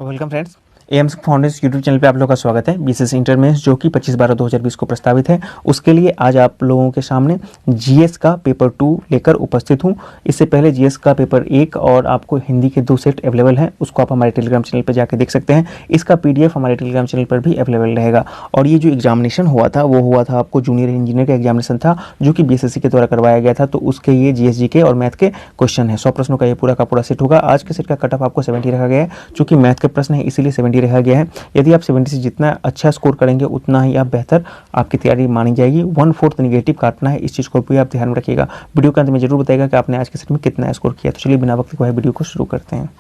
Welcome friends, AIIMS foundation YouTube channel पे आप लोगों का स्वागत है। बीसीएस इंटर मेंस जो कि 25/12/2020 को प्रस्तावित है, उसके लिए आज आप लोगों के सामने जीएस का पेपर 2 लेकर उपस्थित हूं। इससे पहले जीएस का पेपर 1 और आपको हिंदी के 2 सेट अवेलेबल हैं, उसको आप हमारे टेलीग्राम चैनल पर जाकर देख सकते हैं। इसका पीडीएफ हमारे टेलीग्राम चैनल पर भी अवेलेबल रहेगा। और ये जो एग्जामिनेशन हुआ था वो हुआ था आपको जूनियर इंजीनियर का एग्जामिनेशन था, जो कि बीएसएससी के द्वारा करवाया गया था। तो उसके ये जीएसजी के और मैथ के क्वेश्चन है। 100 प्रश्नों का ये पूरा का पूरा सेट होगा। आज के सेट का कट ऑफ आपको 70 रखा गया है, चूंकि मैथ के प्रश्न है इसीलिए 70 रखा गया है। यदि आप 70 से जितना अच्छा स्कोर करेंगे उतना ही आप बेहतर आपकी तैयारी मानी जाएगी। 1/4 नेगेटिव काटना है, इस चीज़ को भी आप ध्यान में रखिएगा। वीडियो के अंत में जरूर बताइएगा कि आपने आज के सेट में कितना स्कोर किया। तो चलिए बिना वक्त गवाए वीडियो को शुरू करते हैं।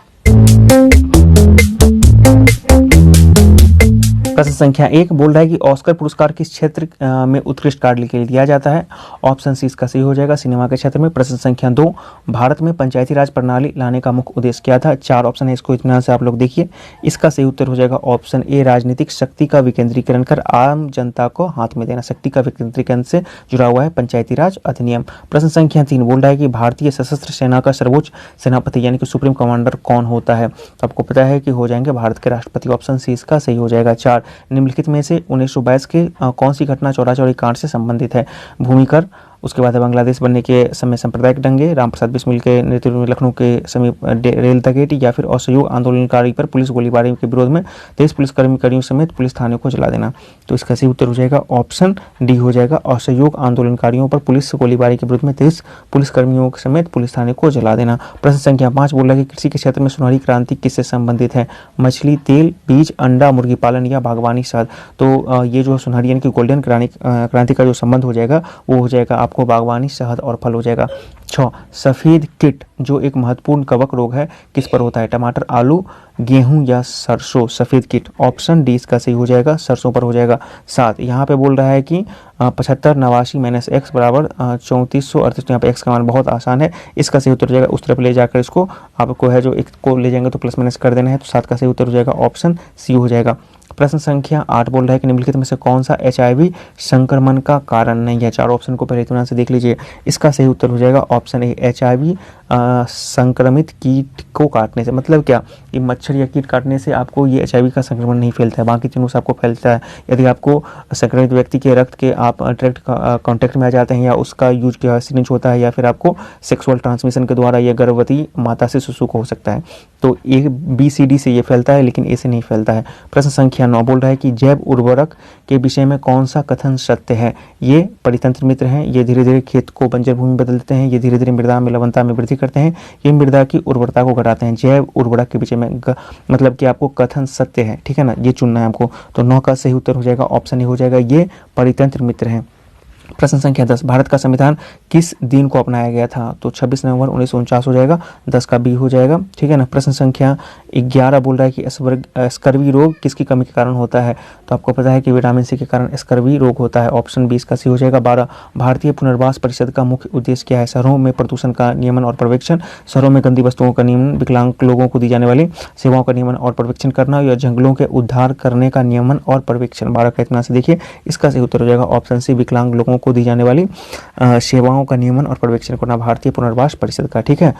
प्रश्न संख्या 1 बोल रहा है कि ऑस्कर पुरस्कार किस क्षेत्र में उत्कृष्ट कार्य के लिए दिया जाता है। ऑप्शन सी इसका सही हो जाएगा, सिनेमा के क्षेत्र में। प्रश्न संख्या 2 भारत में पंचायती राज प्रणाली लाने का मुख्य उद्देश्य क्या था। 4 ऑप्शन है, इसको इतना से आप लोग देखिए। इसका सही उत्तर हो जाएगा ऑप्शन ए, राजनीतिक शक्ति का विकेंद्रीकरण कर आम जनता को हाथ में देना। शक्ति का विकेंद्रीकरण से जुड़ा हुआ है पंचायती राज अधिनियम। प्रश्न संख्या 3 बोल रहा है कि भारतीय सशस्त्र सेना का सर्वोच्च सेनापति यानी कि सुप्रीम कमांडर कौन होता है। तो आपको पता है कि हो जाएंगे भारत के राष्ट्रपति। ऑप्शन सी इसका सही हो जाएगा। 4 निम्नलिखित में से 1922 के कौन सी घटना चौरा-चौरी कांड से संबंधित है। भूमिकर, उसके बाद है बांग्लादेश बनने के समय सांप्रदायिक दंगे, रामप्रसाद बिस्मिल के नेतृत्व में लखनऊ के समीप रेल तगेटी, या फिर असहयोग आंदोलनकारी पर पुलिस गोलीबारी के विरोध में 23 पुलिसकर्मियों समेत पुलिस थाने को जला देना। तो इसका सही उत्तर हो जाएगा ऑप्शन डी हो जाएगा, असहयोग आंदोलनकारियों पर पुलिस गोलीबारी के विरोध में 23 पुलिसकर्मियों समेत पुलिस थाने को जला देना। प्रश्न संख्या 5 बोल रहा है कि कृषि के क्षेत्र में सुनहरी क्रांति किससे संबंधित है। मछली, तेल, बीज, अंडा, मुर्गी पालन या बागवानी शहद। तो ये जो सुनहरी यानी कि गोल्डन क्रांति का जो संबंध हो जाएगा वो हो जाएगा आपको बागवानी, शहद और फल हो जाएगा। 6 सफेद कीट जो एक महत्वपूर्ण कवक रोग है किस पर होता है। टमाटर, आलू, गेहूं या सरसों। सफेद कीट ऑप्शन डी इसका सही हो जाएगा, सरसों पर हो जाएगा। 7 यहाँ पे बोल रहा है कि 75 89 माइनस एक्स बराबर 3438। यहाँ पे एक्स का मान बहुत आसान है, इसका सही उत्तर हो जाएगा। उस तरफ ले जाकर इसको आपको है जो एक को ले जाएंगे तो प्लस माइनस कर देना है। तो 7 का सही उत्तर हो जाएगा ऑप्शन सी हो जाएगा। प्रश्न संख्या 8 बोल रहा है कि निम्नलिखित में से कौन सा एचआईवी संक्रमण का कारण नहीं है। 4 ऑप्शन को पहले इत्मीनान से देख लीजिए। इसका सही उत्तर हो जाएगा ऑप्शन ए, एचआईवी संक्रमित कीट को काटने से। मतलब क्या, ये मच्छर या कीट काटने से आपको ये एचआईवी का संक्रमण नहीं फैलता है, बाकी तीनों से आपको फैलता है। यदि आपको संक्रमित व्यक्ति के रक्त के आप डायरेक्ट कांटेक्ट में आ जाते हैं, या उसका यूज किया सिरिंज होता है, या फिर आपको सेक्सुअल ट्रांसमिशन के द्वारा यह गर्भवती माता से शिशु को हो सकता है। तो ए, बी, सी, डी से ये फैलता है, लेकिन ए से नहीं फैलता है। प्रश्न संख्या 9 बोल रहा है कि जैव उर्वरक के विषय में कौन सा कथन सत्य है। ये परितंत्र मित्र हैं, ये धीरे धीरे खेत को बंजर भूमि बदल देते हैं, ये धीरे धीरे मृदा में लवणता में वृद्धि करते हैं, ये मृदा की उर्वरता को घटाते हैं। जैव उर्वरक के विषय में मतलब कि आपको कथन सत्य है, ठीक है ना, ये चुनना है आपको। तो 9 का सही उत्तर हो जाएगा ऑप्शन ए हो जाएगा, ये परितंत्र मित्र हैं। प्रश्न संख्या 10 भारत का संविधान किस दिन को अपनाया गया था। तो 26 नवंबर 1949 हो जाएगा, 10 का बी हो जाएगा, ठीक है ना। प्रश्न संख्या 11 बोल रहा है कि स्कर्वी रोग किसकी कमी के कारण होता है। तो आपको पता है कि विटामिन सी के कारण स्कर्वी रोग होता है। ऑप्शन बी इसका सी हो जाएगा। 12 भारतीय पुनर्वास परिषद का मुख्य उद्देश्य क्या है। शहरों में प्रदूषण का नियमन और पर्यवेक्षण, शहरों में गंदी वस्तुओं का नियमन, विकलांग लोगों को दी जाने वाली सेवाओं का नियमन और पर्यवेक्षण करना, या जंगलों के उद्धार करने का नियमन और पर्यवेक्षण। 12 का इतना से देखिए, इसका सही उत्तर हो जाएगा ऑप्शन सी, विकलांग लोगों को दी जाने वाली सेवाओं का नियमन और पर्यवेक्षण करना, भारतीय पुनर्वास परिषद का, ठीक है।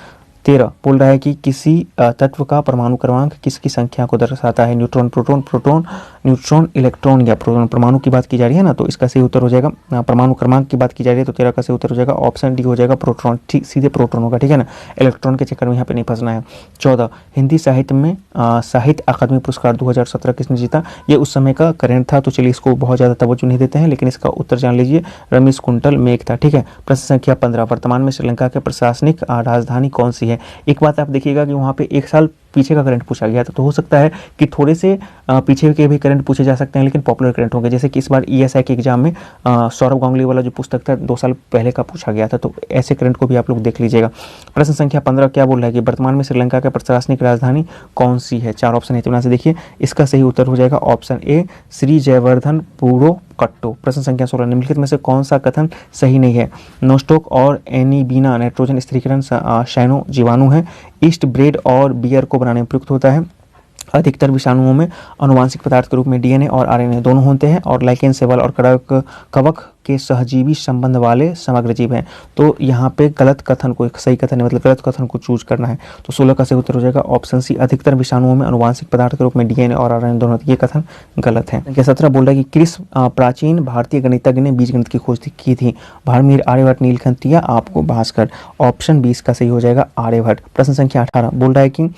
13 बोल रहा है कि किसी तत्व का परमाणु क्रमांक किसकी संख्या को दर्शाता है। Neutron, proton, proton, neutron, electron या प्रोटॉन। परमाणु की बात की जा रही है ना, तो इसका सही उत्तर हो जाएगा, परमाणु क्रमांक की बात की जा रही है तो 13 का सही उत्तर हो जाएगा ऑप्शन डी हो जाएगा, प्रोटॉन। ठीक, सीधे प्रोटॉन होगा, ठीक है ना, इलेक्ट्रॉन के चक्कर में यहाँ पे नहीं फंसना है। 14 हिंदी साहित्य में साहित्य अकादमी पुरस्कार 2017 किसने जीता। ये उस समय का करंट था, तो चलिए इसको बहुत ज़्यादा तवज्जो नहीं देते हैं, लेकिन इसका उत्तर जान लीजिए, रमेश कुंटल मेघ था, ठीक है। प्रश्न संख्या 15 वर्तमान में श्रीलंका के प्रशासनिक राजधानी कौन सी है। एक बात आप देखिएगा कि वहाँ पे 1 साल पीछे का करंट पूछा गया था, तो हो सकता है कि थोड़े से पीछे के भी करंट पूछे जा सकते हैं, लेकिन पॉपुलर करंट होंगे। जैसे कि इस बार ईएसआई के एग्जाम में सौरभ गांगुली वाला जो पुस्तक था 2 साल पहले का पूछा गया था, तो ऐसे करंट को भी आप लोग देख लीजिएगा। प्रश्न संख्या 15 क्या बोल रहा है कि वर्तमान में श्रीलंका का प्रशासनिक राजधानी कौन सी है। 4 ऑप्शन है, से देखिए, इसका सही उत्तर हो जाएगा ऑप्शन ए, श्री जयवर्धन पूरो कट्टो। प्रश्न संख्या 16 निम्नलिखित में से कौन सा कथन सही नहीं है। नोस्टोक और एनीबीना नाइट्रोजन स्थिरीकरण शैनो जीवाणु है। ईस्ट ब्रेड और बियर को बनाने में प्रयुक्त होता है। अधिकतर विषाणुओं में आनुवांशिक पदार्थ के रूप में डीएनए और आरएनए दोनों होते हैं, और लाइकेन, सेवल और कवक के सहजीवी संबंध वाले समग्र जीव हैं। तो यहाँ पे गलत कथन को, सही कथन है मतलब गलत कथन को चूज करना है। तो 16 का सही उत्तर हो जाएगा ऑप्शन सी, अधिकतर विषाणुओं में अनुवांशिक पदार्थ के रूप में डीएनए और आरएनए दोनों, ये कथन गलत है। संख्या 17 बोल रहा है कि किस प्राचीन भारतीय गणितज्ञ ने बीजगणित की खोज की थी? भारमीर, आर्यभट्ट, नीलकंठ या आपको भास्कर? ऑप्शन 20 का सही हो जाएगा आर्यभट्ट। प्रश्न संख्या 18 बोल रहा है कि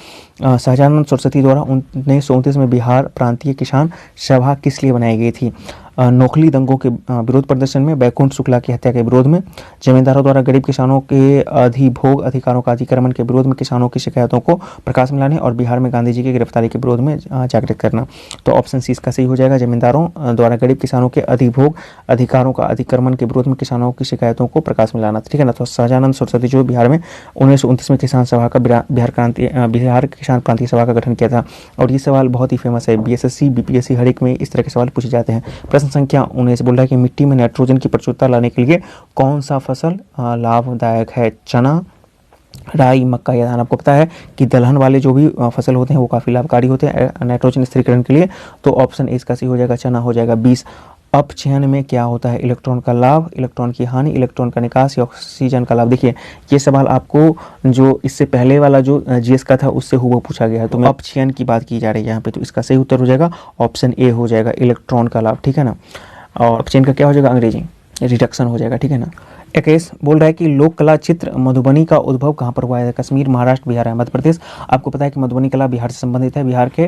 सहजानंद सरस्वती द्वारा 1929 में बिहार प्रांतीय किसान सभा किस लिए बनाई गई थी? नोखली दंगों के विरोध प्रदर्शन में, बैकुंठ शुक्ला की हत्या के विरोध में, जमींदारों द्वारा गरीब किसानों के अधिभोग अधिकारों का अतिक्रमण के विरोध में, किसानों की शिकायतों को प्रकाश में लाने और बिहार में गांधी जी की गिरफ्तारी के विरोध में जागृत करना। तो ऑप्शन सी इसका सही हो जाएगा, जमींदारों द्वारा गरीब किसानों के अधिभोग अधिकारों का अतिक्रमण के विरोध में किसानों की शिकायतों को प्रकाश में लाना, ठीक है ना। तो सहजानंद सरस्वती जो बिहार में 1929 में किसान सभा का बिहार किसान प्रांतीय सभा का गठन किया था। और ये सवाल बहुत ही फेमस है, बीएसएससी बीपीएससी हर एक में इस तरह के सवाल पूछे जाते हैं। प्रश्न संख्या 19 बोल रहा है कि मिट्टी में नाइट्रोजन की प्रचुरता लाने के लिए कौन सा फसल लाभदायक है? चना, राई, मक्का या धान? आपको पता है कि दलहन वाले जो भी फसल होते हैं वो काफ़ी लाभकारी होते हैं नाइट्रोजन स्थिरीकरण के लिए। तो ऑप्शन ए इसका सही हो जाएगा, चना हो जाएगा। 20 अपक्षयन में क्या होता है? इलेक्ट्रॉन का लाभ, इलेक्ट्रॉन की हानि, इलेक्ट्रॉन का निकास या ऑक्सीजन का लाभ? देखिए ये सवाल आपको जो इससे पहले वाला जो जीएस का था उससे हुआ पूछा गया है। तो अपक्षयन की बात की जा रही है यहाँ पे, तो इसका सही उत्तर हो जाएगा ऑप्शन ए हो जाएगा, इलेक्ट्रॉन का लाभ, ठीक है ना। और अपक्षयन का क्या हो जाएगा? अंग्रेजी रिडक्शन हो जाएगा, ठीक है ना। 21 बोल रहा है कि लोक कला चित्र मधुबनी का उद्भव कहाँ पर हुआ है? कश्मीर, महाराष्ट्र, बिहार है मध्य प्रदेश? आपको पता है कि मधुबनी कला बिहार से संबंधित है, बिहार के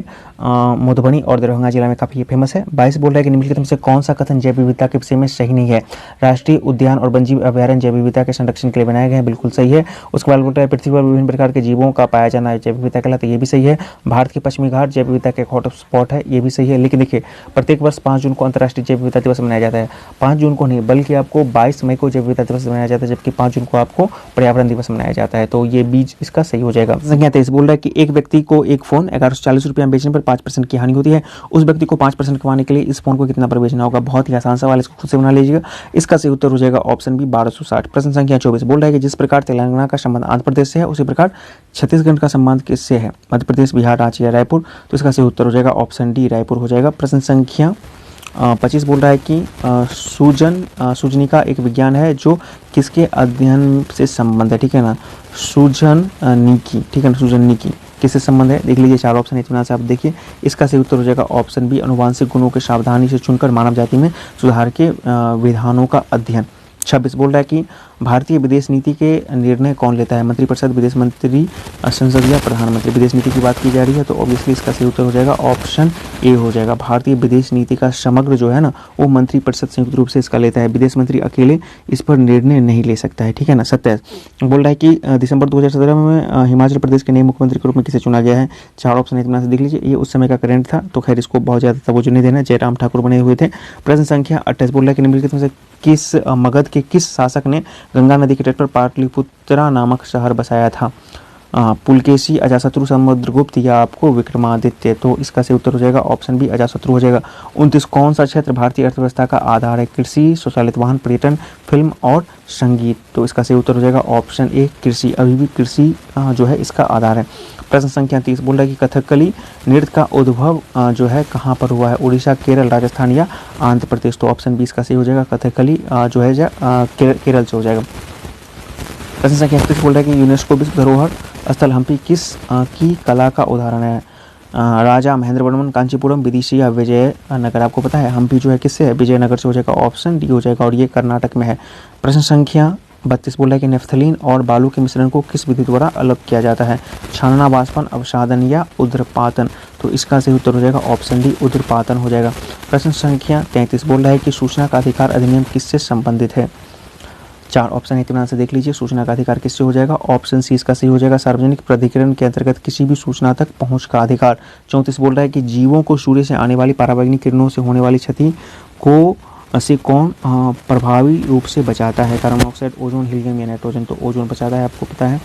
मधुबनी और दरभंगा जिला में काफ़ी फेमस है। 22 बोल रहा है कि निम्नलिखित में से कौन सा कथन जैव विविधता के विषय में सही नहीं है? राष्ट्रीय उद्यान और वन्यजीव अभयारण्य जैव विविधता के संरक्षण के लिए बनाए गए हैं, बिल्कुल सही है। उसके बाद बोल रहा है पृथ्वी पर विभिन्न प्रकार के जीवों का पाया जाना जैव विविधता कहलाता है, ये भी सही है। भारत के पश्चिमी घाट जैव विविधता के हॉट स्पॉट है, ये भी सही है। लेकिन देखिए प्रत्येक वर्ष 5 जून को अंतर्राष्ट्रीय जैव विविधता दिवस मनाया जाता है। 5 जून को नहीं बल्कि आपको 22 मई को जैव विविधता दिवस मनाया जाता है, जबकि 5 जून को आपको पर्यावरण दिवस मनाया जाता है। तो ये बीज इसका सही हो जाएगा। संख्या 23 बोल रहा है कि एक व्यक्ति को एक फोन 1140 रुपये में बेचने पर 5% की हानि होती है। उस व्यक्ति को 5% कमाने के लिए इस फोन को कितना पर बेचना होगा? बहुत ही आसान सवाल, इसको खुद से बना लीजिएगा। इसका सही उत्तर हो जाएगा ऑप्शन बी 1260। प्रश्न संख्या 24 बोल रहा है कि जिस प्रकार तेलंगाना का संबंध आंध्र प्रदेश से है उसी प्रकार छत्तीसगढ़ का संबंध किससे है? मध्य प्रदेश, बिहार, रांची या रायपुर? तो इसका सही उत्तर हो जाएगा ऑप्शन डी रायपुर हो जाएगा। प्रश्न संख्या 25 बोल रहा है कि सूजनिका एक विज्ञान है जो किसके अध्ययन से संबंध है? ठीक है ना, सूजनिकी, ठीक है ना, सूजनिकी किससे संबंध है? देख लीजिए 4 ऑप्शन इतना से आप देखिए। इसका सही उत्तर हो जाएगा ऑप्शन बी अनुवांशिक गुणों के सावधानी से चुनकर मानव जाति में सुधार के विधानों का अध्ययन। 26 बोल रहा है कि भारतीय विदेश नीति के निर्णय कौन लेता है? मंत्रिपरिषद, विदेश मंत्री, संसद या प्रधानमंत्री? विदेश नीति की बात की जा रही है, तो ऑब्वियसली इसका सही उत्तर हो जाएगा ऑप्शन ए हो जाएगा। भारतीय विदेश नीति का समग्र जो है ना वो मंत्रिपरिषद संयुक्त रूप से इसका लेता है, विदेश मंत्री अकेले इस पर निर्णय नहीं ले सकता है, ठीक है ना। 27 बोल रहा है कि दिसंबर 2017 में हिमाचल प्रदेश के नए मुख्यमंत्री के रूप में किसे चुना गया है? 4 ऑप्शन इतना से देख लीजिए। ये उस समय का करंट था, तो खैर इसको बहुत ज़्यादा तवज्जो नहीं देना, जयराम ठाकुर बने हुए थे। प्रश्न संख्या 28 बोल रहा है कि निम्नलिखित में से किस मगध के किस शासक ने गंगा नदी के तट पर पाटलिपुत्रा नामक शहर बसाया था? पुलकेशी, अजातशत्रु, समुद्रगुप्त या आपको विक्रमादित्य? तो इसका सही उत्तर हो जाएगा ऑप्शन बी अजातशत्रु हो जाएगा। 29 कौन सा क्षेत्र भारतीय अर्थव्यवस्था का आधार है? कृषि, स्वचालित वाहन, पर्यटन, फिल्म और संगीत? तो इसका सही उत्तर हो जाएगा ऑप्शन ए कृषि। अभी भी कृषि जो है इसका आधार है। प्रश्न संख्या 30 बोल रहा है कि कथकली नृत्य का उद्भव जो है कहाँ पर हुआ है? उड़ीसा, केरल, राजस्थान या आंध्र प्रदेश? तो ऑप्शन बी इसका सही हो जाएगा, कथकली जो है केरल से हो जाएगा। प्रश्न संख्या 31 बोल रहा है कि यूनेस्को विश्व धरोहर स्थल हम्पी किस की कला का उदाहरण है? राजा महेंद्रवर्मन, कांचीपुरम, विदिशा या विजयनगर? आपको पता है हम्पी जो है किससे है? विजयनगर से हो जाएगा, ऑप्शन डी हो जाएगा, और ये कर्नाटक में है। प्रश्न संख्या 32 बोल रहा है कि नेफ्थलीन और बालू के मिश्रण को किस विधि द्वारा अलग किया जाता है? छानना, वाष्पन, अवसादन या ऊर्ध्वपातन? तो इसका सही उत्तर हो जाएगा ऑप्शन डी ऊर्ध्वपातन हो जाएगा। प्रश्न संख्या 33 बोल रहा है कि सूचना का अधिकार अधिनियम किससे संबंधित है? 4 ऑप्शन इत्मीनान से देख लीजिए। सूचना का अधिकार किससे हो जाएगा? ऑप्शन सी इसका सही हो जाएगा, सार्वजनिक प्राधिकरण के अंतर्गत किसी भी सूचना तक पहुंच का अधिकार। 34 बोल रहा है कि जीवों को सूर्य से आने वाली पराबैंगनी किरणों से होने वाली क्षति को से कौन प्रभावी रूप से बचाता है? कार्बन मोनोऑक्साइड, ओजोन, हीलियम या नाइट्रोजन? तो ओजोन बचाता है, आपको पता है।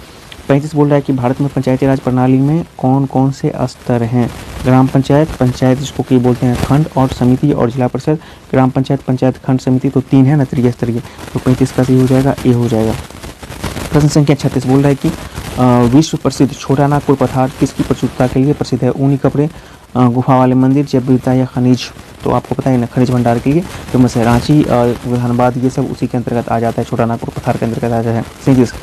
35 बोल रहा है कि भारत में पंचायती राज प्रणाली में कौन कौन से स्तर हैं? ग्राम पंचायत, पंचायत जिसको कि बोलते हैं खंड, और समिति और जिला परिषद। ग्राम पंचायत, पंचायत, खंड, समिति, तो 3 है ना त्रिस्तरीय। तो 35 का सही हो जाएगा, ए हो जाएगा। प्रश्न संख्या 36 बोल रहा है कि विश्व प्रसिद्ध छोटा नागपुर पठार किसकी प्रचुरता के लिए प्रसिद्ध है? ऊनी कपड़े, गुफा वाले मंदिर, जैव विविधता या खनिज? तो आपको पता है ना खनिज भंडार के लिए फेमस है। रांची और धनबाद ये सब उसी के अंतर्गत आ जाता है, छोटा नागपुर पठार के अंतर्गत आ जाता है। 37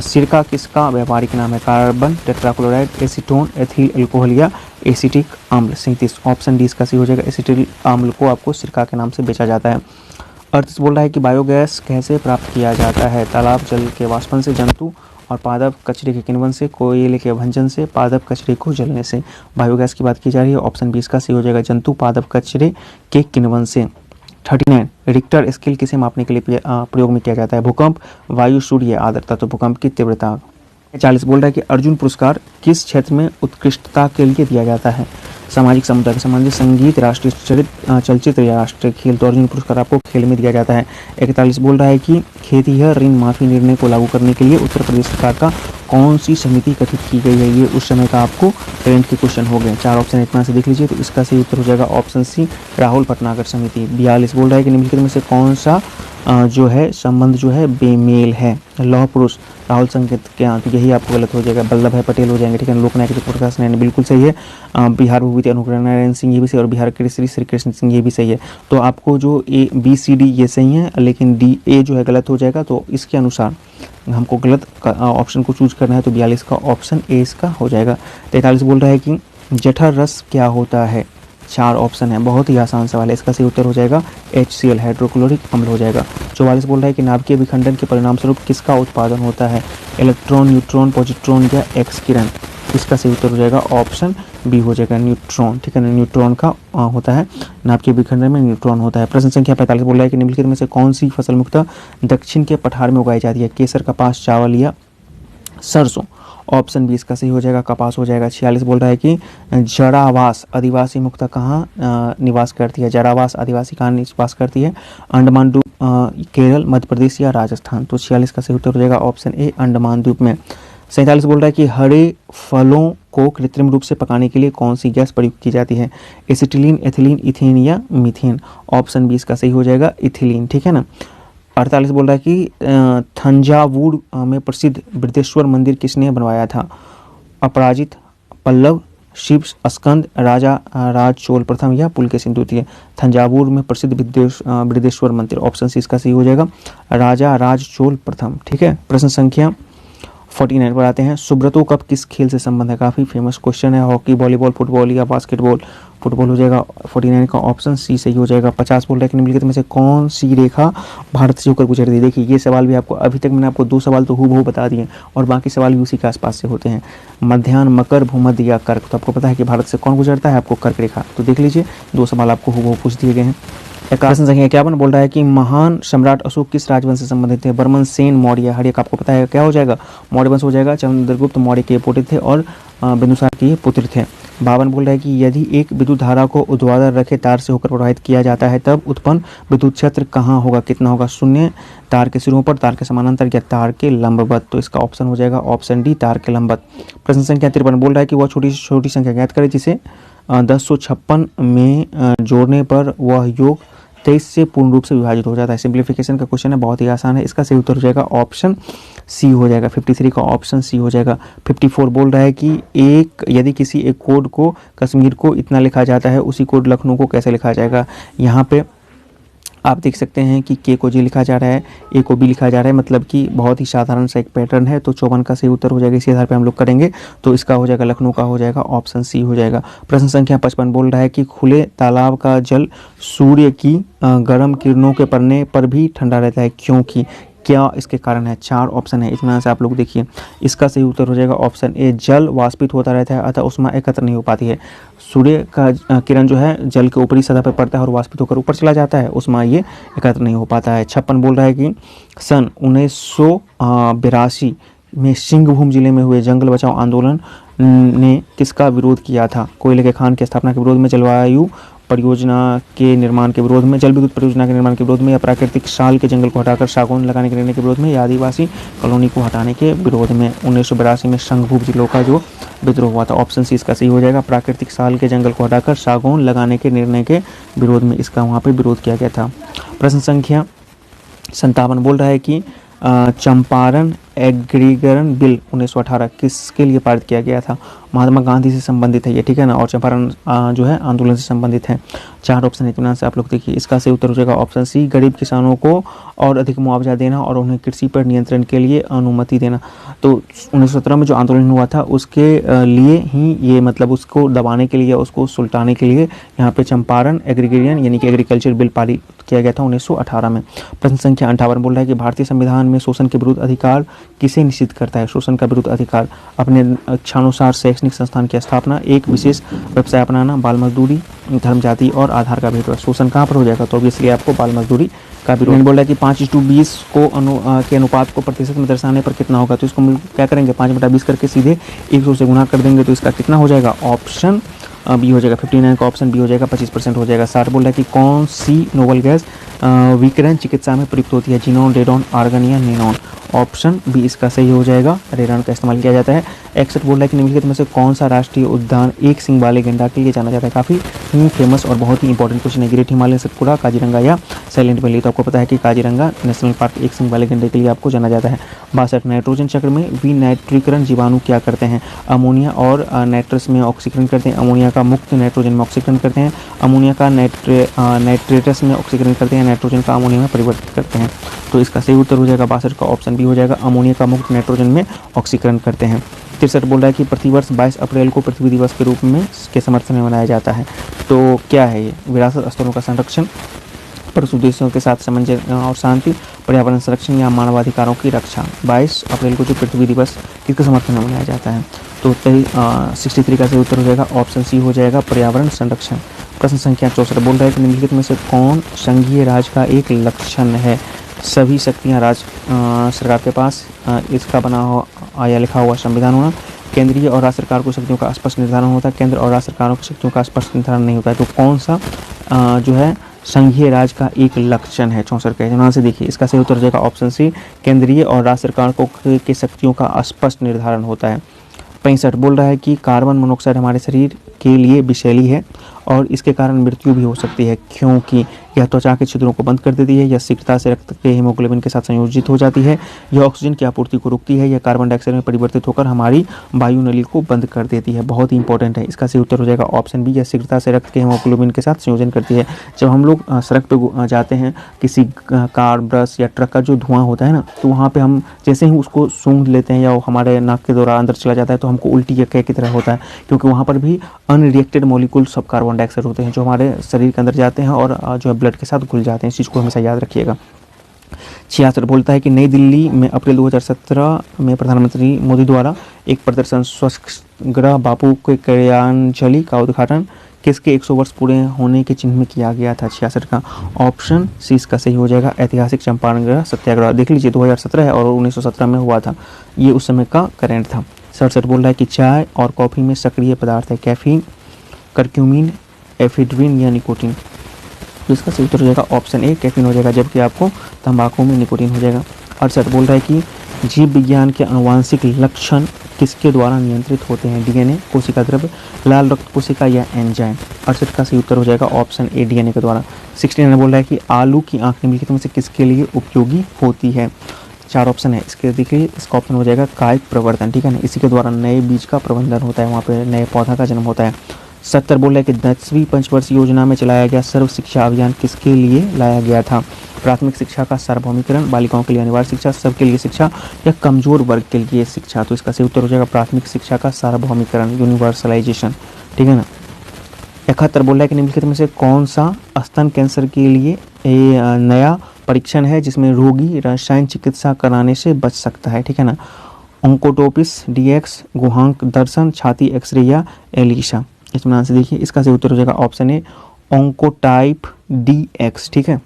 सिरका किसका व्यावहारिक नाम है? Carbon tetrachloride, acetone, ethyl alcohol या एसिटिक अम्ल। 37 ऑप्शन डी इसका सही हो जाएगा। एसिटिक अम्ल को आपको सिरका के नाम से बेचा जाता है। 38 बोल रहा है कि बायोगैस कैसे प्राप्त किया जाता है? तालाब जल के वाष्पन से, जंतु और पादप कचरे के किण्वन से, कोयले के भंजन से, पादप कचरे को जलने से। बायोगैस की बात की जा रही है, ऑप्शन बी इसका सही हो जाएगा, जंतु पादप कचरे के किण्वन से। 39 रिक्टर स्केल किसे मापने के लिए प्रयोग में किया जाता है? भूकंप, वायु, सूर्य, आर्द्रता। तो भूकंप की तीव्रता। 40 बोल रहा है कि अर्जुन पुरस्कार किस क्षेत्र में उत्कृष्टता के लिए दिया जाता है? सामाजिक समुदाय के संबंधित, संगीत, राष्ट्रीय चलचित्र या राष्ट्रीय खेल। तो अर्जुन पुरस्कार आपको खेल में दिया जाता है। 41 बोल रहा है कि खेतिहर ऋण माफी निर्णय को लागू करने के लिए उत्तर प्रदेश सरकार का कौन सी समिति गठित की गई है? ये उस समय का आपको करंट के क्वेश्चन हो गए। 4 ऑप्शन इतना से देख लीजिए, तो इसका सही उत्तर हो जाएगा ऑप्शन सी, राहुल भटनागर समिति। 42 बोल रहा है कि निम्नलिखित में से कौन सा जो है संबंध जो है बेमेल है? लौह पुरुष, राहुल संकेत क्या? तो यही आपको गलत हो जाएगा, वल्लभ भाई पटेल हो जाएंगे, ठीक है। लोकनायक जयप्रकाश नारायण बिल्कुल सही है। बिहार भूपति अनुग्रह नारायण सिंह ये भी सही, और बिहार केसरी श्री कृष्ण सिंह ये भी सही है। तो आपको जो ए बी सी डी ये सही है, लेकिन डी ए जो है गलत हो जाएगा। तो इसके अनुसार हमको गलत ऑप्शन को चूज करना है, तो 42 का ऑप्शन ए इसका हो जाएगा। 43 बोल रहा है कि जठर रस क्या होता है? 4 ऑप्शन है, बहुत ही आसान सवाल है। इसका सही उत्तर हो जाएगा HCl, हाइड्रोक्लोरिक अम्ल हो जाएगा। 44 बोल रहा है कि नाभिकीय विखंडन के परिणाम स्वरूप किसका उत्पादन होता है? इलेक्ट्रॉन, न्यूट्रॉन, पॉजिट्रॉन या एक्स किरण। इसका सही उत्तर हो जाएगा ऑप्शन बी हो जाएगा, न्यूट्रॉन, ठीक है। न्यूट्रॉन का होता है, नाभिकीय विखंडन में न्यूट्रॉन होता है। प्रश्न संख्या 45 बोल रहा है कि निम्नलिखित में से कौन सी फसल मुख्यतः दक्षिण के पठार में उगाई जाती है? केसर, कपास, चावल या सरसों। ऑप्शन बी इसका सही हो जाएगा, कपास हो जाएगा। 46 बोल रहा है कि जरावास आदिवासी मुख्यतः कहाँ निवास करती है? जरावास आदिवासी कहाँ निवास करती है? अंडमान द्वीप, केरल, मध्य प्रदेश या राजस्थान। तो 46 का सही उत्तर हो जाएगा ऑप्शन ए, अंडमान द्वीप में। 47 बोल रहा है कि हरे फलों को कृत्रिम रूप से पकाने के लिए कौन सी गैस प्रयुक्त की जाती है? एसिटिलीन, एथिलीन, इथेन या मीथेन। ऑप्शन बी इसका सही हो जाएगा, इथिलीन, ठीक है ना। 48 बोल रहा है कि थंजावुर में प्रसिद्ध बृहदेश्वर मंदिर किसने बनवाया था? अपराजित, पल्लव, शिव स्कंद, राजा राज चोल प्रथम या पुलकेशिन द्वितीय। थंजावुर में प्रसिद्ध बृहदेश्वर मंदिर, ऑप्शन सी इसका सही हो जाएगा, राजा राज चोल प्रथम, ठीक है। प्रश्न संख्या 49 पर आते हैं। सुब्रतो कप किस खेल से संबंध है? काफ़ी फेमस क्वेश्चन है। हॉकी, वॉलीबॉल, फुटबॉल या बास्केटबॉल। फुटबॉल हो जाएगा। 49 का ऑप्शन सी सही हो जाएगा। 50 बोल रहा है कि निम्नलिखित में से कौन सी रेखा भारत से होकर गुजरती है? देखिए ये सवाल भी आपको, अभी तक मैंने आपको 2 सवाल तो हूबहू बता दिए और बाकी सवाल भी उसी के आसपास से होते हैं। मध्याह्न, मकर, भूमध्य या कर्क। तो आपको पता है कि भारत से कौन गुजरता है? आपको कर्क रेखा। तो देख लीजिए 2 सवाल आपको हूबहू पूछ दिए गए हैं। प्रश्न संख्या 51 बोल रहा है कि महान सम्राट अशोक किस राजवंश से संबंधित थे? बर्मन, सेन, मौर्य। हर एक आपको पता है क्या हो जाएगा? मौर्य वंश हो जाएगा। चंद्रगुप्त मौर्य के पोते थे और बिंदुसार के पुत्र थे। 52 बोल रहा है कि यदि एक विद्युत धारा को ऊर्ध्वाधर रखे तार से होकर प्रवाहित किया जाता है तब उत्पन्न विद्युत क्षेत्र कहाँ होगा? कितना होगा? 0, तार के सिरों पर, तार के समानांतर या तार के लंबवत। तो इसका ऑप्शन हो जाएगा ऑप्शन डी, तार के लंबवत। प्रश्न संख्या 53 बोल रहा है कि वह छोटी से छोटी संख्या ज्ञात करे जिसे 1056 में जोड़ने पर वह योग 23 से पूर्ण रूप से विभाजित हो जाता है। सिंप्लीफिकेशन का क्वेश्चन है, बहुत ही आसान है। इसका सही उत्तर हो जाएगा ऑप्शन सी हो जाएगा। 53 का ऑप्शन सी हो जाएगा। 54 बोल रहा है कि यदि किसी एक कोड को कश्मीर को इतना लिखा जाता है, उसी कोड लखनऊ को कैसे लिखा जाएगा? यहाँ पे आप देख सकते हैं कि के को जी लिखा जा रहा है, ए को बी लिखा जा रहा है, मतलब कि बहुत ही साधारण सा एक पैटर्न है। तो 54 का सही उत्तर हो जाएगा। इसी आधार पे हम लोग करेंगे, तो इसका हो जाएगा लखनऊ का हो जाएगा ऑप्शन सी हो जाएगा। प्रश्न संख्या 55 बोल रहा है कि खुले तालाब का जल सूर्य की गर्म किरणों के पड़ने पर भी ठंडा रहता है, क्योंकि क्या इसके कारण है? 4 ऑप्शन है, इतना से आप लोग देखिए। इसका सही उत्तर हो जाएगा ऑप्शन ए, जल वाष्पित होता रहता है अतः ऊष्मा एकत्र नहीं हो पाती है। सूर्य का किरण जो है जल के ऊपरी सतह पर पड़ता है और वाष्पित होकर ऊपर चला जाता है, ऊष्मा ये एकत्र नहीं हो पाता है। 56 बोल रहा है कि सन 1982 में सिंहभूम जिले में हुए जंगल बचाओ आंदोलन ने किसका विरोध किया था? कोयले के खान की स्थापना के विरोध में, जलवायु परियोजना के निर्माण के विरोध में, जल विद्युत परियोजना के निर्माण के विरोध में, या प्राकृतिक साल के जंगल को हटाकर सागौन लगाने के निर्णय के विरोध में, या आदिवासी कॉलोनी को हटाने के विरोध में। 1982 में संघभूम जिलों का जो विद्रोह हुआ था, ऑप्शन सी इसका सही हो जाएगा। प्राकृतिक साल के जंगल को हटाकर सागौन लगाने के निर्णय के विरोध में इसका वहाँ पर विरोध किया गया था। प्रश्न संख्या 57 बोल रहा है कि चंपारण एग्रीगरण बिल 1918 किसके लिए पारित किया गया था? महात्मा गांधी से संबंधित है ये, ठीक है ना, और चंपारण जो है आंदोलन से संबंधित है। 4 ऑप्शन है, इत्मीनान से आप लोग देखिए। इसका सही उत्तर हो जाएगा ऑप्शन सी, गरीब किसानों को और अधिक मुआवजा देना और उन्हें कृषि पर नियंत्रण के लिए अनुमति देना। तो 1917 में जो आंदोलन हुआ था उसके लिए ही ये, मतलब उसको दबाने के लिए, उसको सुलटाने के लिए यहाँ पे चंपारण एग्रीगेरियन यानी कि एग्रीकल्चर बिल पारित किया गया था 1918 में। प्रश्न संख्या 58 बोल रहा है कि भारतीय संविधान में शोषण के विरुद्ध अधिकार किसे निश्चित करता है? शोषण का विरुद्ध अधिकार अपने इच्छानुसार शैक्षणिक संस्थान की स्थापना, एक विशेष व्यवसाय अपनाना, बाल मजदूरी, धर्म, जाति और आधार का भेदभाव। शोषण कहाँ पर हो जाएगा? तो ऑब्वियसली आपको बाल मजदूरी का विरोध। बोल रहा है कि 5:20 को के अनुपात को प्रतिशत में दर्शाने पर कितना होगा? तो इसको हम क्या करेंगे, 5/20 करके सीधे 100 से गुना कर देंगे, तो इसका कितना हो जाएगा? ऑप्शन बी हो जाएगा 59 का ऑप्शन बी हो जाएगा, 25% हो जाएगा। 60 बोल रहा है कि कौन सी नोबल गैस विकिरण चिकित्सा में प्रयुक्त होती है? जिनोन, रेडॉन, आर्गन या निनॉन? ऑप्शन बी इसका सही हो जाएगा, रेडॉन का इस्तेमाल किया जाता है। 61 बोल रहा है कि निम्नलिखित में से कौन सा राष्ट्रीय उद्यान एक सिंग वाले गेंडा के लिए जाना जाता है? काफ़ी ही फेमस और बहुत ही इंपॉर्टेंट क्वेश्चन है। ग्रेट हिमालयन सतपुड़ा, काजीरंगा या साइलेंट वैली? तो आपको पता है कि काजीरंगा नेशनल पार्क एक सिंग वाले गेंडे के लिए आपको जाना जाता है। 62 नाइट्रोजन चक्र में विनाइट्रीकरण जीवाणु क्या करते हैं? अमोनिया और नाइट्रस में ऑक्सीकरण करते हैं, अमोनिया का मुक्त नाइट्रोजन में ऑक्सीकरण करते हैं, अमोनिया का नाइट्रेटस में ऑक्सीकरण करते हैं, नाइट्रोजन का अमोनिया में परिवर्तित करते हैं। तो इसका सही उत्तर हो जाएगा 62 का ऑप्शन बी हो जाएगा, अमोनिया का मुक्त नाइट्रोजन में ऑक्सीकरण करते हैं। 63 बोल रहा है कि प्रतिवर्ष 22 अप्रैल को पृथ्वी दिवस के रूप में के समर्थन में मनाया जाता है। तो क्या है ये? विरासत स्थलों का संरक्षण, परशु उद्देश्यों के साथ सामंजस्य और शांति, पर्यावरण संरक्षण या मानवाधिकारों की रक्षा। 22 अप्रैल को जो पृथ्वी दिवस किसके समर्थन में मनाया जाता है? तो 63 का सही उत्तर हो जाएगा ऑप्शन सी हो जाएगा, पर्यावरण संरक्षण। प्रश्न संख्या 64 बोल रहा है कि निम्नलिखित में से कौन संघीय राज का एक लक्षण है? सभी शक्तियाँ सरकार के पास, इसका बना हुआ या लिखा हुआ संविधान होना, केंद्रीय और राज्य सरकार को शक्तियों का स्पष्ट निर्धारण होता है, केंद्र और राज्य सरकारों की शक्तियों का स्पष्ट निर्धारण नहीं होता है। तो कौन सा जो है संघीय राज का एक लक्षण है? 64 के ध्यान से देखिए, इसका सही उत्तर हो जाएगा ऑप्शन सी, केंद्रीय और राज्य सरकार को के शक्तियों का स्पष्ट निर्धारण होता है। 65 बोल रहा है कि कार्बन मोनोऑक्साइड हमारे शरीर के लिए विषैली है और इसके कारण मृत्यु भी हो सकती है, क्योंकि यह त्वचा के छिद्रों को बंद कर देती है, यह शीघ्रता से रक्त के हीमोग्लोबिन के साथ संयोजित हो जाती है, यह ऑक्सीजन की आपूर्ति को रोकती है, यह कार्बन डाइऑक्साइड में परिवर्तित होकर हमारी वायु नली को बंद कर देती है। बहुत ही इंपॉर्टेंट है, इसका सही उत्तर हो जाएगा ऑप्शन बी, यह शीघ्रता से रक्त के हीमोग्लोबिन के साथ संयोजन करती है। जब हम लोग सड़क पर जाते हैं, किसी कार, बस या ट्रक का जो धुआं होता है ना, तो वहाँ पर हम जैसे ही उसको सूंघ लेते हैं या वो हमारे नाक के द्वारा अंदर चला जाता है तो हमको उल्टी या कै की तरह होता है, क्योंकि वहाँ पर भी अनरिएक्टेड मॉलिक्यूल सब कार्बन डाइऑक्साइड होते हैं जो हमारे शरीर के अंदर जाते हैं और जो है ब्लड के साथ घुल जाते हैं। इस चीज़ को हमेशा याद रखिएगा। 66 बोलता है कि नई दिल्ली में अप्रैल 2017 में प्रधानमंत्री मोदी द्वारा एक प्रदर्शन स्वच्छग्रह बापू के कल्याणजलि का उद्घाटन किसके 100 वर्ष पूरे होने के चिन्ह में किया गया था? 66 का ऑप्शन सी इसका सही हो जाएगा, ऐतिहासिक चंपारण ग्रह सत्याग्रह। देख लीजिए 2017 है और 1917 में हुआ था, ये उस समय का करंट था। 67 बोल रहा है कि चाय और कॉफ़ी में सक्रिय पदार्थ है, कैफीन, कर्क्यूमिन, एफिड्रिन या निकोटीन? तो इसका सही उत्तर हो जाएगा ऑप्शन ए, कैफीन हो जाएगा, जबकि आपको तंबाकू में निकोटीन हो जाएगा। 68 बोल रहा है कि जीव विज्ञान के आनुवांशिक लक्षण किसके द्वारा नियंत्रित होते हैं? डीएनए, कोशिका द्रव्य, लाल रक्त कोशिका या एंजाइम? 68 का सही उत्तर हो जाएगा ऑप्शन ए, डीएनए के द्वारा। 69 बोल रहा है कि आलू की आंख निम्नलिखित में से किसके लिए उपयोगी होती है? 4 ऑप्शन है इसके, देखिए इसका ऑप्शन हो जाएगा कायिक प्रवर्धन, ठीक है ना, इसी के द्वारा नए बीज का प्रबंधन होता है, वहाँ पे नए पौधा का जन्म होता है। 70 बोल रहा है कि 10वीं पंचवर्षीय योजना में चलाया गया सर्व शिक्षा अभियान किसके लिए लाया गया था? प्राथमिक शिक्षा का सार्वभौमिकरण, बालिकाओं के लिए अनिवार्य शिक्षा, सबके लिए शिक्षा या कमजोर वर्ग के लिए शिक्षा? तो इसका सही उत्तर हो जाएगा प्राथमिक शिक्षा का सार्वभौमिकरण, यूनिवर्सलाइजेशन, ठीक है ना। 71 बोल रहा है कि निम्नलिखित में से कौन सा स्तन कैंसर के लिए नया परीक्षण है जिसमें रोगी रसायन चिकित्सा कराने से बच सकता है? ठीक है ना, ओंकोटोपिस, डीएक्स, गुहांक दर्शन, छाती एक्सरे या एलिशा? इत्मीनान से देखिए, इसका सही उत्तर हो जाएगा ऑप्शन ए, ओंकोटाइप डीएक्स, ठीक है।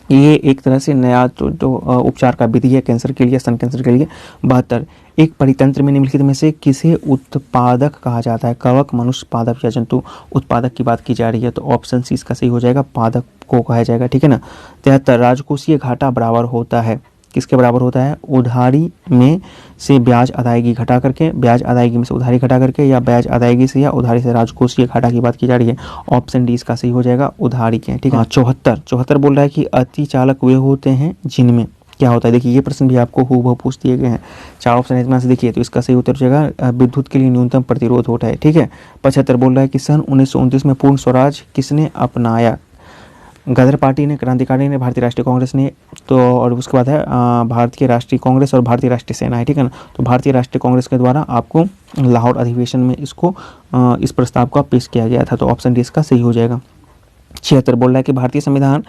ये एक तरह से नया जो उपचार का विधि है कैंसर के लिए, स्तन कैंसर के लिए। 72 एक परितंत्र में निम्नलिखित में से किसे उत्पादक कहा जाता है? कवक, मनुष्य, पादप या जंतु? उत्पादक की बात की जा रही है, तो ऑप्शन सी इसका सही हो जाएगा, पादप को कहा जाएगा, ठीक है ना। 73 राजकोषीय घाटा बराबर होता है, किसके बराबर होता है? उधारी में से ब्याज अदायगी घटा करके, ब्याज अदायगी में से उधारी घटा करके, या ब्याज अदायगी से या उधारी से राजकोषीय घाटा की बात की जा रही है। ऑप्शन डी इसका सही हो जाएगा, उधारी के, ठीक है। 74 बोल रहा है कि अति चालक वे होते हैं जिनमें क्या होता है? देखिए ये प्रश्न भी आपको हूबहू पूछ दिए गए हैं। 4 ऑप्शन है इसमें से, देखिए तो इसका सही उत्तर हो जाएगा विद्युत के लिए न्यूनतम प्रतिरोध होता है। ठीक है, 75 बोल रहा है कि सन 1929 में पूर्ण स्वराज किसने अपनाया? गदर पार्टी ने, क्रांतिकारी ने, भारतीय राष्ट्रीय कांग्रेस ने, तो और उसके बाद है भारतीय राष्ट्रीय कांग्रेस और भारतीय राष्ट्रीय सेना है। ठीक है ना, तो भारतीय राष्ट्रीय कांग्रेस के द्वारा आपको लाहौर अधिवेशन में इसको इस प्रस्ताव का पेश किया गया था। तो ऑप्शन डी इसका सही हो जाएगा। 76 बोल रहा है कि भारतीय संविधान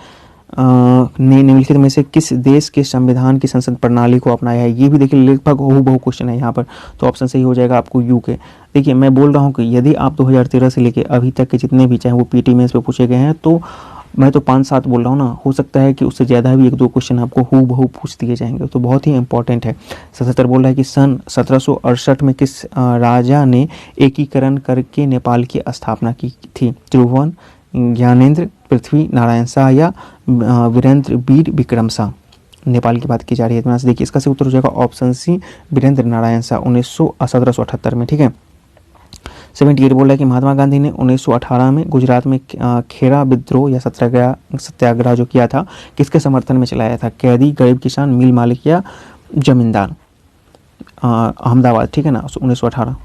ने निम्नलिखित में से किस देश के संविधान की संसद प्रणाली को अपनाया है? ये भी देखिए लगभग हूबहू क्वेश्चन है यहाँ पर। तो ऑप्शन सही हो जाएगा आपको यूके। देखिए मैं बोल रहा हूँ कि यदि आप 2013 से लेके अभी तक के जितने भी, चाहे वो पीटी मेंस पे पूछे गए हैं, तो मैं तो 5-7 बोल रहा हूँ ना, हो सकता है कि उससे ज़्यादा भी 1-2 क्वेश्चन आपको हूबहू पूछ दिए जाएंगे। तो बहुत ही इंपॉर्टेंट है। 77 बोल रहा है कि सन 1768 में किस राजा ने एकीकरण करके नेपाल की स्थापना की थी? त्रिभुवन, ज्ञानेंद्र, पृथ्वी नारायण शाह या वीरेंद्र वीर विक्रम शाह? नेपाल की बात की जा रही है। तो देखिए इसका सही उत्तर हो जाएगा ऑप्शन सी, वीरेंद्र नारायण शाह, 1778 में। ठीक है, 78 बोल रहा है कि महात्मा गांधी ने 1918 में गुजरात में खेरा विद्रोह या सत्याग्रह जो किया था, किसके समर्थन में चलाया था? कैदी, गरीब किसान, मिल मालिक या जमींदार? अहमदाबाद। ठीक है ना, 1918।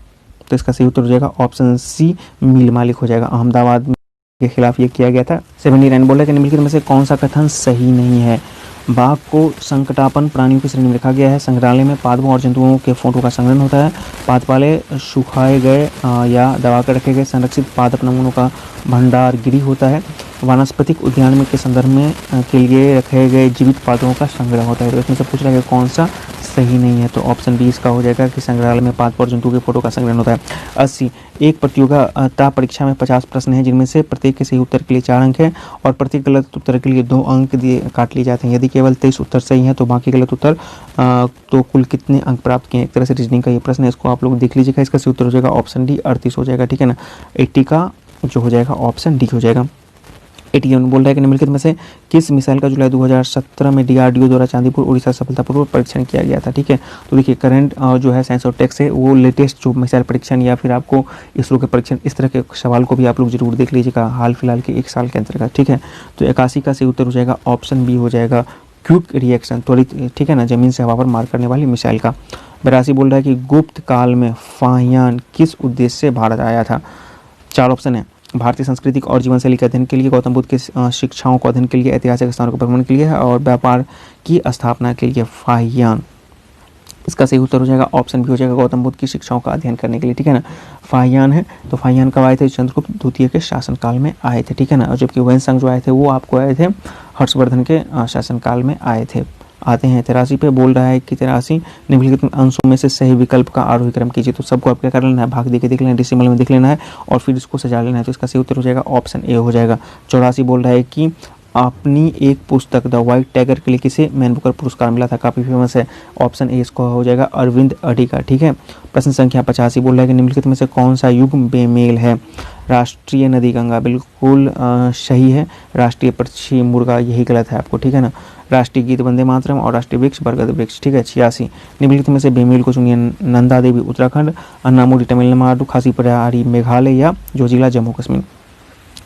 तो इसका सही उत्तर हो जाएगा ऑप्शन सी, मिल मालिक हो जाएगा। अहमदाबाद के खिलाफ ये किया गया था। 79 बोल रहा है कि निम्नलिखित में से कौन सा कथन सही नहीं है? बाघ को संकटापन्न प्राणियों की श्रेणी में रखा गया है। संग्रहालय में पादपों और जंतुओं के फोटो का संग्रहण होता है। पादपाले सुखाए गए या दबा कर रखे गए संरक्षित पादप नमूनों का भंडार गिरी होता है। वानस्पतिक उद्यान में के संदर्भ में के लिए रखे गए जीवित पादपों का संग्रह होता है। तो इसमें से पूछ रहा है कि कौन सा सही नहीं है? तो ऑप्शन बी इसका हो जाएगा कि संग्रहालय में पादप और जंतुओं के फोटो का संग्रहण होता है। 80 एक प्रतियोगिता परीक्षा में 50 प्रश्न हैं, जिनमें से प्रत्येक के सही उत्तर के लिए 4 अंक है और प्रत्येक गलत उत्तर के लिए 2 अंक दिए काट लिए जाते हैं। यदि केवल 23 उत्तर सही हैं तो बाकी गलत उत्तर तो कुल कितने अंक प्राप्त किए? एक तरह से रीजनिंग का ये प्रश्न है, इसको आप लोग देख लीजिएगा। इसका सही उत्तर हो जाएगा ऑप्शन डी, 38 हो जाएगा। ठीक है ना, 80 का जो हो जाएगा ऑप्शन डी हो जाएगा। 81 बोल रहा है कि निम्नलिखित में से किस मिसाइल का जुलाई 2017 में डीआरडीओ द्वारा चांदीपुर उड़ीसा सफलतापूर्वक परीक्षण किया गया था? ठीक है, तो देखिए करंट जो है साइंस और टेक से वो लेटेस्ट जो मिसाइल परीक्षण या फिर आपको इसरो के परीक्षण, इस तरह के सवाल को भी आप लोग जरूर देख लीजिएगा हाल फिलहाल के 1 साल के अंतर्गत। ठीक है, तो 81 का सही उत्तर हो जाएगा ऑप्शन बी हो जाएगा, क्विक रिएक्शन, त्वरित, ठीक है ना, जमीन से हवा पर मार करने वाली मिसाइल का। 82 बोल रहा है कि गुप्त काल में फाहियान किस उद्देश्य से भारत आया था? 4 ऑप्शन है। भारतीय संस्कृति और जीवन शैली के अध्ययन के लिए, गौतम बुद्ध की शिक्षाओं को अध्ययन के लिए, ऐतिहासिक स्थानों के भ्रमण के लिए और व्यापार की स्थापना के लिए। फाहियान, इसका सही उत्तर हो जाएगा ऑप्शन भी हो जाएगा, गौतम बुद्ध की शिक्षाओं का अध्ययन करने के लिए। ठीक है ना, फाहियान है। तो फाहियान कब आए थे? चंद्रगुप्त द्वितीय के शासनकाल में आए थे। ठीक है ना, और जबकि वैनसंग जो आए थे वो आपको आए थे हर्षवर्धन के शासनकाल में आए थे। आते हैं 83 पे, बोल रहा है कि 83 निम्नलिखित अंशों में से सही विकल्प का आरोही क्रम कीजिए। तो सबको आप क्या कर लेना है, भाग दे के देख लेना है, डेसिमल में देख लेना है और फिर इसको सजा लेना है। तो इसका सही उत्तर हो जाएगा ऑप्शन ए हो जाएगा। 84 बोल रहा है कि अपनी एक पुस्तक द व्हाइट टाइगर के लिए किसे मैन बुकर पुरस्कार मिला था? काफ़ी फेमस है। ऑप्शन ए इसको हो जाएगा अरविंद अडिगा। ठीक है, प्रश्न संख्या 85 बोल रहा है कि निम्नलिखित में से कौन सा युग बेमेल है? राष्ट्रीय नदी गंगा बिल्कुल सही है। राष्ट्रीय पक्षी मुर्गा यही गलत है आपको। ठीक है ना, राष्ट्रीय गीत वंदे मातरम और राष्ट्रीय वृक्ष बरगद वृक्ष। ठीक है, 86 निम्नलिखित में से बेमेल को चुनिए। नंदा देवी उत्तराखंड, अन्नामुडी तमिलनाडु, खासी परारी मेघालय या जोजिला जम्मू कश्मीर?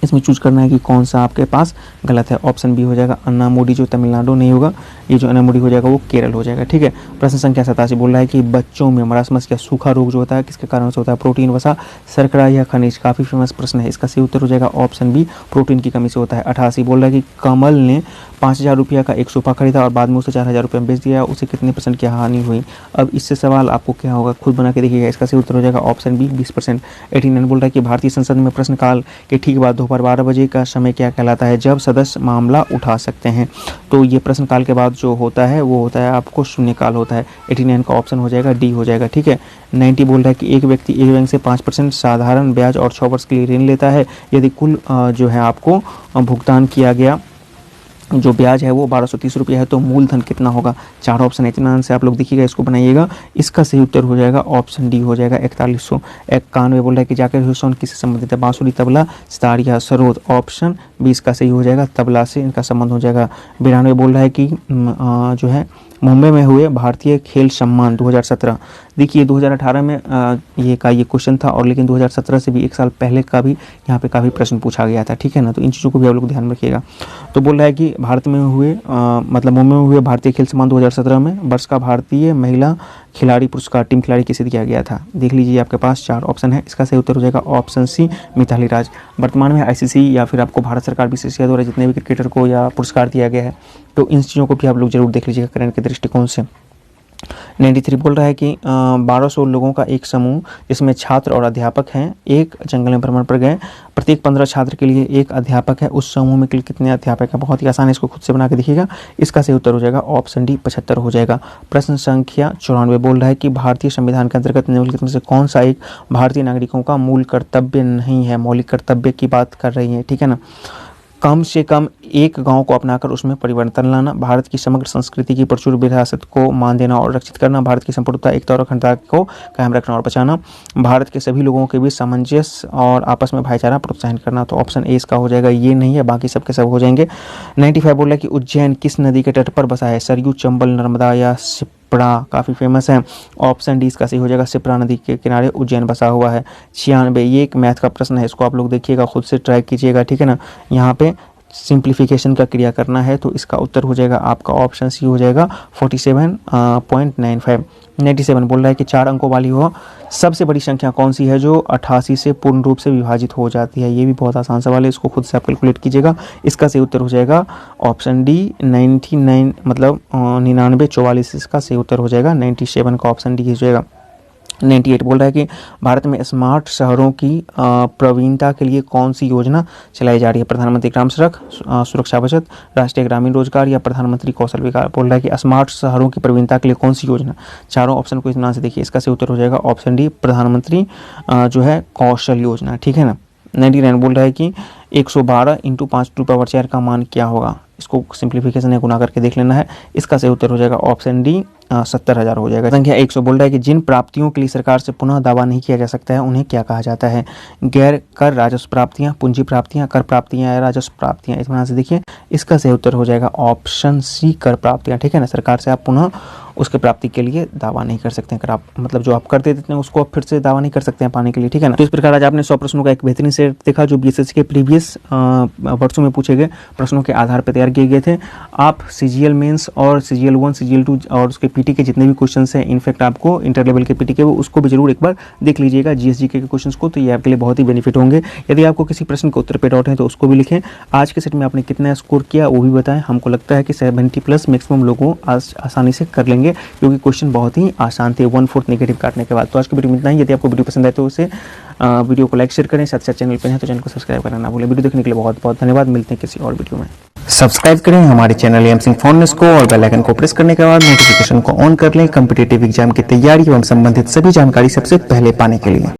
इसमें चूज करना है कि कौन सा आपके पास गलत है। ऑप्शन बी हो जाएगा अन्नामुडी, जो तमिलनाडु नहीं होगा, ये जो अन्नामुडी हो जाएगा वो केरल हो जाएगा। ठीक है, प्रश्न संख्या 87 बोल रहा है कि बच्चों में मरासमस या सूखा रोग जो होता है किसके कारण से होता है? प्रोटीन, वसा, शर्करा या खनिज? काफ़ी फेमस प्रश्न है। इसका सही उत्तर हो जाएगा ऑप्शन बी, प्रोटीन की कमी से होता है। 88 बोल रहा है कि कमल ने 5000 रुपया का एक सोफा खरीदा और बाद में उसे 4000 रुपये में बेच दिया, उसे कितने % की हानि हुई? अब इससे सवाल आपको क्या होगा, खुद बना के देखिएगा। इसका सही उत्तर हो जाएगा ऑप्शन बी, 20%। 89 बोल रहा है कि भारतीय संसद में प्रश्नकाल के ठीक बाद दोपहर 12 बजे का समय क्या कहलाता है? जब सदस्य मामला उठा सकते हैं। तो ये प्रश्नकाल के बाद जो होता है वो होता है आपको शून्यकाल होता है। 89 का ऑप्शन हो जाएगा डी हो जाएगा। ठीक है, 90 बोल रहा है कि एक व्यक्ति एक बैंक से 5% साधारण ब्याज और 6 वर्ष के लिए ऋण लेता है। यदि कुल जो है आपको भुगतान किया गया जो ब्याज है वो 1230 रुपये है, तो मूलधन कितना होगा? 4 ऑप्शन है, इतना से आप लोग देखिएगा, इसको बनाइएगा। इसका सही उत्तर हो जाएगा ऑप्शन डी हो जाएगा 4191। बोल रहा है कि जाकिर हुसैन किससे संबंधित है? बांसुरी, तबला, सितार या सरोद? ऑप्शन 20 का सही हो जाएगा, तबला से इनका संबंध हो जाएगा। 92 बोल रहा है कि जो है मुंबई में हुए भारतीय खेल सम्मान 2017। देखिए 2018 में ये क्वेश्चन था, और लेकिन 2017 से भी एक साल पहले का भी यहाँ पे काफ़ी प्रश्न पूछा गया था, ठीक है ना। तो इन चीज़ों को भी आप लोग ध्यान में रखिएगा। तो बोल रहा है कि भारत में हुए मतलब मुंबई में हुए भारतीय खेल सम्मान 2017 में वर्ष का भारतीय महिला खिलाड़ी पुरस्कार टीम खिलाड़ी किसे दिया गया था। देख लीजिए, आपके पास 4 ऑप्शन है। इसका सही उत्तर हो जाएगा ऑप्शन सी, मिताली राज। वर्तमान में आईसीसी या फिर आपको भारत सरकार बीसीसीआई द्वारा जितने भी क्रिकेटर को या पुरस्कार दिया गया है, तो इन चीज़ों को भी आप लोग जरूर देख लीजिएगा करंट के दृष्टिकोण से। 93 बोल रहा है कि 1200 लोगों का एक समूह जिसमें छात्र और अध्यापक हैं एक जंगल में भ्रमण पर गए। प्रत्येक 15 छात्र के लिए एक अध्यापक है। उस समूह में कितने अध्यापक हैं? बहुत ही आसान है, इसको खुद से बना के देखिएगा। इसका सही उत्तर हो जाएगा ऑप्शन डी, 75 हो जाएगा। प्रश्न संख्या 94 बोल रहा है कि भारतीय संविधान के अंतर्गत निम्नलिखित में से कौन सा एक भारतीय नागरिकों का मूल कर्तव्य नहीं है। मौलिक कर्तव्य की बात कर रही है, ठीक है ना। कम से कम एक गांव को अपनाकर उसमें परिवर्तन लाना, भारत की समग्र संस्कृति की प्रचुर विरासत को मान देना और रक्षित करना, भारत की संप्रभुता, एकता और अखंडता को कायम रखना और बचाना, भारत के सभी लोगों के बीच सामंजस्य और आपस में भाईचारा प्रोत्साहन करना। तो ऑप्शन ए इसका हो जाएगा, ये नहीं है, बाकी सबके सब हो जाएंगे। 95 बोल रहा है कि उज्जैन किस नदी के तट पर बसा है। सरयू, चंबल, नर्मदा या सिप्रा, काफ़ी फेमस है। ऑप्शन डी इसका सही हो जाएगा, सिप्रा नदी के किनारे उज्जैन बसा हुआ है। 96 ये एक मैथ का प्रश्न है, इसको आप लोग देखिएगा, खुद से ट्राई कीजिएगा, ठीक है ना। यहाँ पे सिंप्लीफिकेशन का क्रिया करना है, तो इसका उत्तर हो जाएगा आपका ऑप्शन सी हो जाएगा 47.95। 97 बोल रहा है कि 4 अंकों वाली हो सबसे बड़ी संख्या कौन सी है जो 88 से पूर्ण रूप से विभाजित हो जाती है। ये भी बहुत आसान सवाल है, इसको खुद से आप कैलकुलेट कीजिएगा। इसका सही उत्तर हो जाएगा ऑप्शन डी 99, मतलब 9944 इसका सही उत्तर हो जाएगा। 97 का ऑप्शन डी हो जाएगा। 98 बोल रहा है कि भारत में स्मार्ट शहरों की प्रवीणता के लिए कौन सी योजना चलाई जा रही है। प्रधानमंत्री ग्राम सड़क, सुरक्षा बचत, राष्ट्रीय ग्रामीण रोजगार या प्रधानमंत्री कौशल विकास। बोल रहा है कि स्मार्ट शहरों की प्रवीणता के लिए कौन सी योजना। चारों ऑप्शन को इस नाम से देखिए, इसका सही उत्तर हो जाएगा ऑप्शन डी, प्रधानमंत्री जो है कौशल योजना, ठीक है ना। 99 बोल रहा है कि 112 × 5⁴ का मान क्या होगा। इसको सिंप्लीफिकेशन या गुना करके देख लेना है। इसका सही उत्तर हो जाएगा ऑप्शन डी 70,000 हो जाएगा। संख्या 100 बोल रहा है कि जिन प्राप्तियों के लिए सरकार से पुनः दावा नहीं किया जा सकता है उन्हें क्या कहा जाता है। गैर कर राजस्व प्राप्तियां, पूंजी प्राप्तियां, कर प्राप्तियां या राजस्व प्राप्तियां। इस तरह से देखिए, इसका सही उत्तर हो जाएगा ऑप्शन सी, कर प्राप्तियां, ठीक है ना। सरकार से आप पुनः उसके प्राप्ति के लिए दावा नहीं कर सकते हैं। अगर आप मतलब जो आप कर देते हैं उसको आप फिर से दावा नहीं कर सकते हैं पाने के लिए, ठीक है ना। तो इस प्रकार आज आपने 100 प्रश्नों का एक बेहतरीन सेट देखा जो बीएसएससी के प्रीवियस वर्षों में पूछे गए प्रश्नों के आधार पर तैयार किए गए थे। आप सीजीएल मेंस और सीजीएल 1, सीजीएल 2 और उसके पीटी के जितने भी क्वेश्चन हैं, इनफैक्ट आपको इंटर लेवल के पीटी के उसको भी जरूर एक बार देख लीजिएगा जीएसजीके के क्वेश्चंस को, तो ये आपके लिए बहुत ही बेनिफिट होंगे। यदि आपको किसी प्रश्न के उत्तर पे डाउट है तो उसको भी लिखें। आज के सेट में आपने कितना स्कोर किया वो भी बताएं। हमको लगता है कि 70+ मैक्सिमम लोगों आसानी से कर लेंगे, क्योंकि क्वेश्चन बहुत ही आसान थे 1/4 नेगेटिव काटने के बाद। तो आज की वीडियो में इतना ही। यदि आपको वीडियो पसंद आए तो उसे वीडियो को लाइक शेयर करें, साथ साथ चैनल पर हैं तो चैनल को सब्सक्राइब करना ना भूलें। वीडियो देखने के लिए बहुत बहुत धन्यवाद। मिलते हैं किसी और वीडियो में। सब्सक्राइब करें हमारे चैनल एम सिंह फॉर्नेस को और बेल आइकन को प्रेस करने के बाद नोटिफिकेशन को ऑन कर लें कॉम्पिटिटिव एग्जाम की तैयारी एवं संबंधित सभी जानकारी सबसे पहले पाने के लिए।